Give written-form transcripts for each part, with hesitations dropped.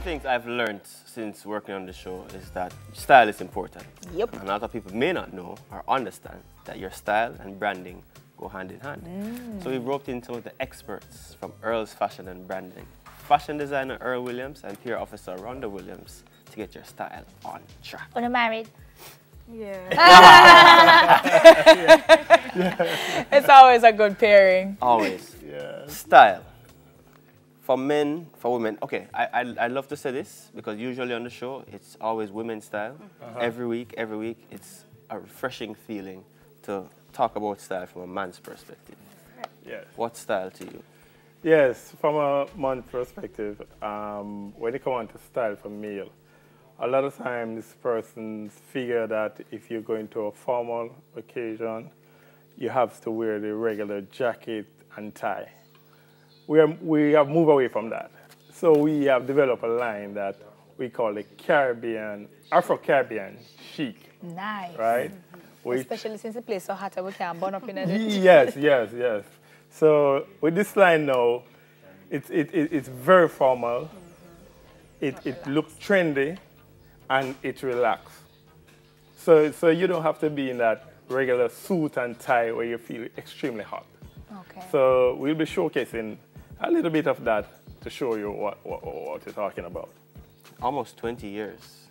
things I've learned since working on the show is that style is important. Yep. And a lot of people may not know or understand that your style and branding go hand in hand. So we've roped in some of the experts from Earl's Fashion and Branding. Fashion designer Earl Williams and PR officer Rhonda Williams to get your style on track. When you're married. Yeah. It's always a good pairing. Always. Yeah. Style. For men, for women. Okay, I love to say this because usually on the show, it's always women's style. Every week, it's a refreshing feeling to talk about style from a man's perspective. Yes. What style to you? Yes, from a man's perspective, when it comes on to style for male, a lot of times persons figure that if you're going to a formal occasion, you have to wear the regular jacket and tie. We have moved away from that. So we have developed a line that we call the Afro-Caribbean chic. Nice. Right? Especially since the place is so hot, we can burn up in it. Yes. So with this line now, it's very formal, it looks trendy, and it's relaxed. So you don't have to be in that regular suit and tie where you feel extremely hot. Okay. So we'll be showcasing a little bit of that to show you what we're talking about. Almost 20 years.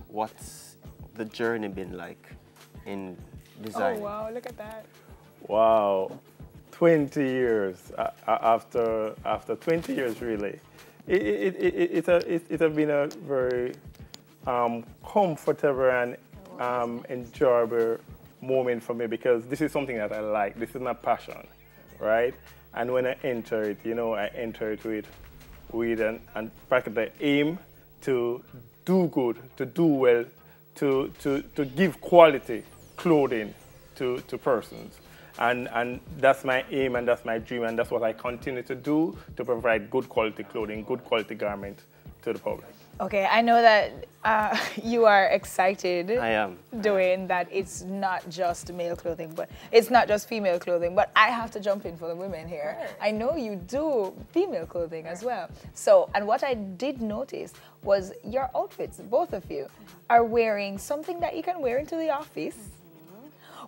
What's the journey been like in design? Oh, wow, look at that. Wow, 20 years. After 20 years, really, it has been a very comfortable and enjoyable moment for me because this is something that I like. This is my passion, right? And when I enter it, I enter it with an practically aim to do good, to do well, to give quality clothing to persons. And that's my aim and that's my dream and that's what I continue to do to provide good quality clothing, good quality garments to the public. Okay, I know that you are excited. I am. Doing that. It's not just male clothing, but it's not just female clothing. But I have to jump in for the women here. Right. I know you do female clothing as well. So, and what I did notice was your outfits, both of you, are wearing something that you can wear into the office.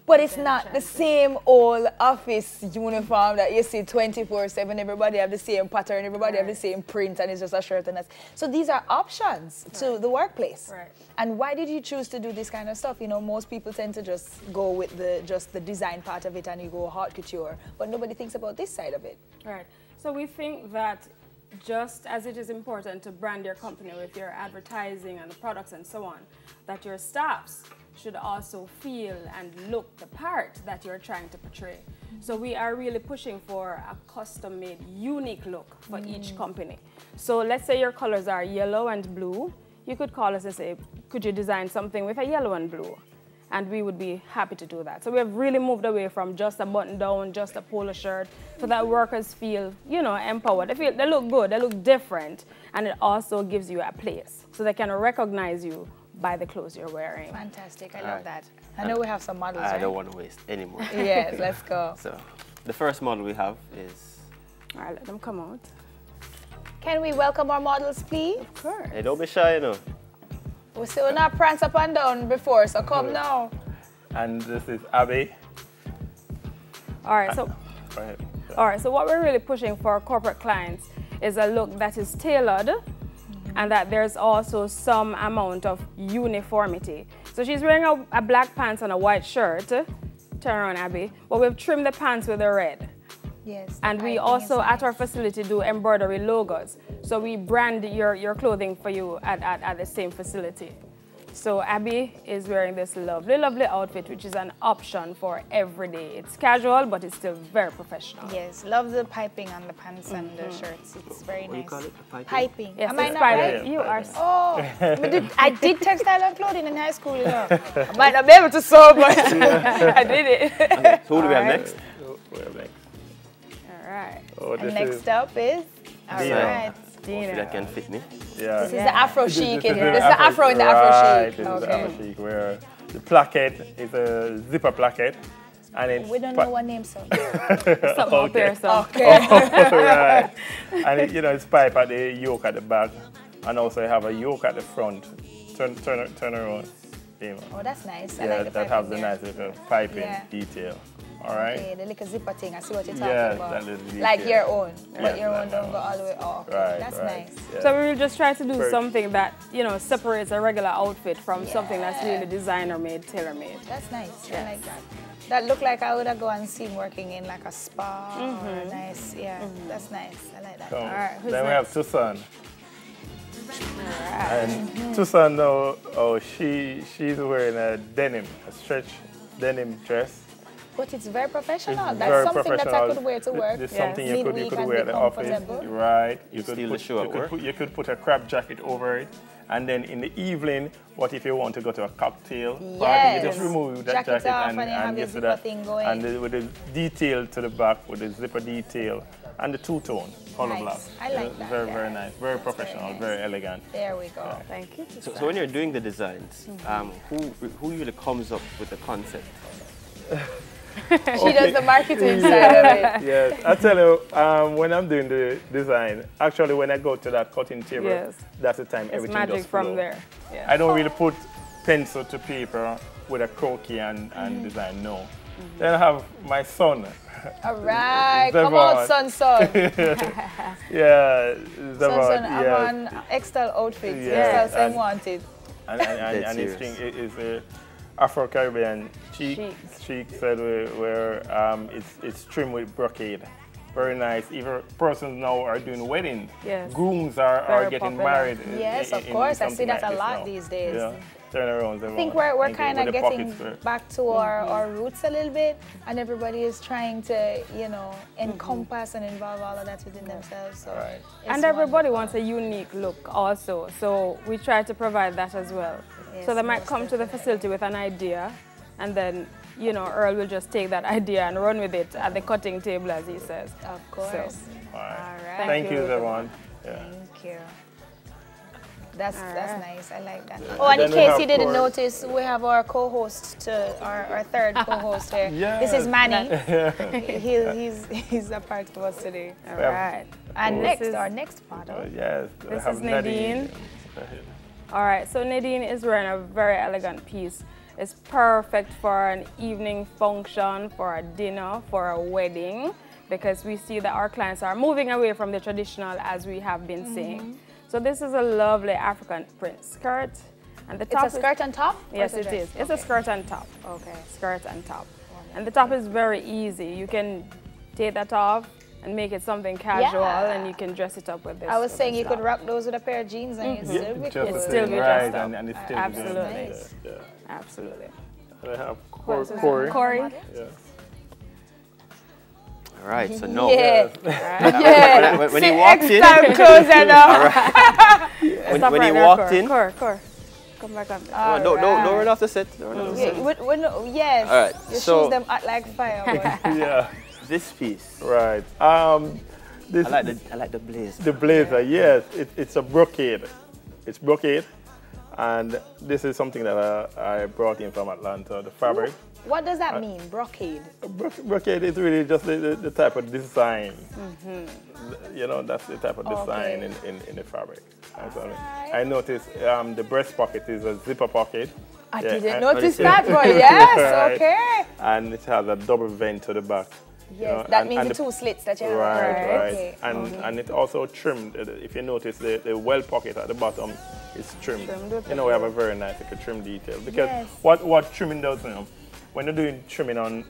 But it's not the same old office uniform that you see 24/7. Everybody have the same pattern, everybody have the same print, and it's just a shirt and that's. So these are options to the workplace. Right. And why did you choose to do this kind of stuff? Most people tend to just go with just the design part of it and you go haute couture, but nobody thinks about this side of it. Right. So we think that just as it is important to brand your company with your advertising and the products and so on, that your staffs should also feel and look the part that you're trying to portray. So we are really pushing for a custom-made, unique look for each company. So let's say your colors are yellow and blue. You could call us and say, could you design something with a yellow and blue? And we would be happy to do that. So we have really moved away from just a button-down, just a polo shirt, so that workers feel, empowered. They look good, they look different, and it also gives you a place, so they can recognize you by the clothes you're wearing. Fantastic, I love that. I know we have some models, I right? don't want to waste any more. Yes, let's go. So, the first model we have is... All right, let them come out. Can we welcome our models, please? Of course. Hey, don't be shy, We still not prance up and down before, so come now. And this is Abby. All right, so Go ahead. all right, so what we're really pushing for our corporate clients is a look that is tailored and that there's also some amount of uniformity. So she's wearing a black pants and a white shirt. Turn around, Abby. But we've trimmed the pants with the red. Yes. And we also, at our facility, do embroidery logos. So we brand your clothing for you at the same facility. So Abby is wearing this lovely, lovely outfit, which is an option for every day. It's casual, but it's still very professional. Yes, love the piping on the pants and the shirts. It's very What do you nice. call it? The piping? Piping. Yes, Am I it's not private. right? You are. Oh, I did textile and clothing in high school, I might not be able to sew, but I did it. Okay, so who do we have next? We're next. All right. Oh, And this next is, up is, all Dina. right. Hopefully that can fit me. yeah. This is the Afro chic. This is the the Afro in the Afro Right, chic. this is the Okay. Afro chic, where the placket is a zipper placket. And it's We don't know what name, so. Something up there, so. Okay. right. And it's pipe at the yoke at the back And also you have a yoke at the front. Turn around. Oh, that's nice. I Yeah, like the that has the nice little piping detail. All right. Okay, the little zipper thing. I see what you're talking about. That little detail. Like your own, Yeah, but your own like don't my go own. all the way off. Right, That's right. nice. Yeah. So we will just try to do Very- something that, you know, separates a regular outfit from something that's really designer-made, tailor-made. That's nice. I Yes. like that. That looked like I would have gone and seen working in like a spa or a nice. Yeah, that's nice. I like that. So, right, who's then we have Tucson. Alright. And Tucson now, she's wearing a denim, a stretch denim dress. But it's very professional. It's That's very something that I professional. could wear to work. It's something you could Midweek and wear at be the office. comfortable. Right. You could Steal the show at work. you could put a crab jacket over it. And then in the evening, what if you want to go to a cocktail party? You just Yes. remove that Jacket jacket off and and you have your get to zipper that. thing going. And with the detail to the back, with the zipper detail, and the two-tone color Nice. black. I like that, Very, yeah. very nice. Very That's professional, very nice. very elegant. There we go. Thank you. So when you're doing the designs, who usually comes up with the concept? She does the marketing side of it. Yes, I tell you, when I'm doing the design, actually when I go to that cutting table, Yes. that's the time It's everything magic does from flow. there. Yeah. I don't really put pencil to paper with a croquis and design, no. Then I have my son. All right, come Devon. out, son. Yeah, Son, I'm yes. on Extile outfits. Yeah, Extile same and- wanted. And his thing is a Afro-Caribbean cheek said where it's trimmed with brocade. Very nice. Even persons now are doing weddings. Yes. Grooms are Very getting popular. married. Yes, of in course. I see something that like a this lot now. these days. Yeah. Turn around. I think we're kind of getting back to our roots a little bit, and everybody is trying to, you know, encompass and involve all of that within themselves. So Right. it's And everybody wonderful. wants a unique look also, so we try to provide that as well. Yes, So they might most come to the facility with an idea, and then, you know, Earl will just take that idea and run with it at the cutting table, as he says. Of course. All right. All right. Thank you, you. everyone. Yeah. Thank you. That's right. nice. I like that. Oh, and in then we case have you didn't Corey. notice, we have our co-host, our third co-host here. This is Yes. Manny. he's a part of us today. All Yeah. right. And This next, is- our next model. Yes. I This have is Nadine. Go ahead. All right, so Nadine is wearing a very elegant piece. It's perfect for an evening function, for a dinner, for a wedding, because we see that our clients are moving away from the traditional, as we have been saying. So this is a lovely African print skirt. And the top It's a skirt on top? or Yes, it's it a is. dress? It's a skirt on top. Okay, skirt on top. And the top is very easy. You can take that off and make it something casual, Yeah. and you can dress it up with this. I was with saying this you could top. rock those with a pair of jeans and you'd still be Just cool. the Still same, be right, dressed up. and it's still Absolutely. Nice. Yeah. Absolutely. I have So this is Corey. Corey. Yeah. All right, so no. Yeah. When he walked in, Time close enough. Stop when right he there, walked Corey. in, Corey. Come back up. don't run off the set. Don't run off the set. Yes. All right, Your so- shoes them act like fire. Boy. Yeah. This piece, Right. This I like the blazer. the blazer. Yes, it's a brocade. It's brocade, and this is something that I brought in from Atlanta. The fabric. What does that mean, brocade? Brocade is really just the type of design. You know, that's the type of design in the fabric. Absolutely. I noticed the breast pocket is a zipper pocket. I Yeah, didn't and- notice that, but yes, Right. okay. And it has a double vent to the back. you Yes, know, that and- means and the two slits that you have. Right, right. Okay. And it also trimmed. If you notice, the well pocket at the bottom is trimmed. Trimmed with You know, we have a very nice like a trim detail. Because Yes. what trimming does, you know, when you're doing trimming on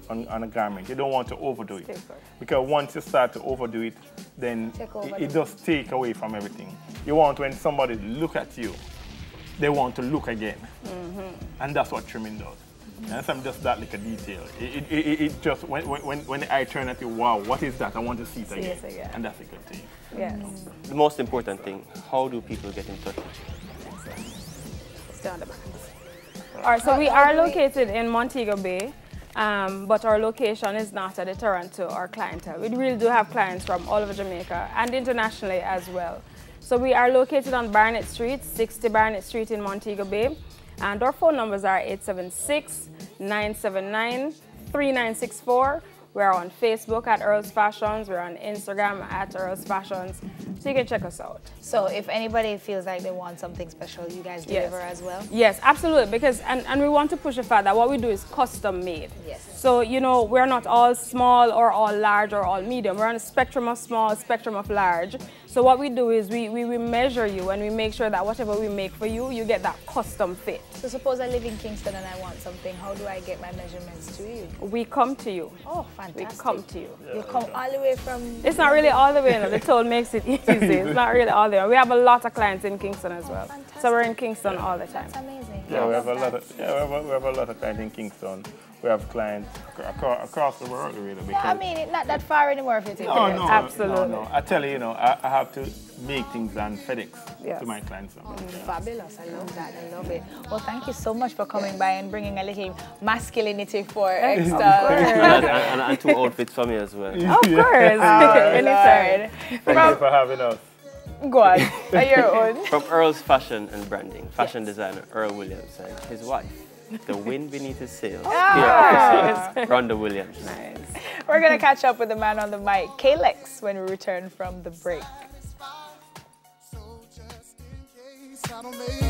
a garment, you don't want to overdo it. Because once you start to overdo it, then Take over it the- does take away from everything. You want when somebody look at you, they want to look again. And that's what trimming does. And some just that like a detail. It just, when I turn at you, wow, what is that? I want to see it again. it again. And that's a good thing. Yes. The most important thing, how do people get in touch with you? Stay on the back. All right, so we are located in Montego Bay, but our location is not at the Toronto or clientele. We really do have clients from all over Jamaica and internationally as well. So we are located on Barnett Street, 60 Barnett Street in Montego Bay. And our phone numbers are 876-979-3964, We're on Facebook at Earl's Fashions. We're on Instagram at Earl's Fashions. So you can check us out. So if anybody feels like they want something special, you guys deliver as well? Yes, absolutely. Because and we want to push the fact that what we do is custom made. Yes. So, you know, we're not all small or all large or all medium. We're on a spectrum of small, spectrum of large. So what we do is we measure you and we make sure that whatever we make for you, you get that custom fit. So suppose I live in Kingston and I want something, how do I get my measurements to you? We come to you. Oh, fantastic. We come to you. You come all the way from... It's not really all the way, you know. The toll makes it easy. It's not really all the way. We have a lot of clients in Kingston as well. Fantastic. So we're in Kingston all the time. That's amazing. Yeah, we have a lot of we have a lot of clients in Kingston. We have clients across the world, really. Yeah, I mean, it's not that far anymore if you think No, it is. no, Absolutely. No. I tell you, you know, I have to make things on FedEx Yes. to my clients. Fabulous. I love that. I love it. Well, thank you so much for coming by and bringing a little masculinity for Extol. and 2 outfits for me as well. Of course. Anytime. Thank you for having us. Go on. Are your own? From Earl's Fashion and Branding, fashion designer Earl Williams and his wife, the wind beneath his sails, PR officer Rhonda Williams. Nice. We're going to catch up with the man on the mic, Kalex, when we return from the break. So just in case I don't make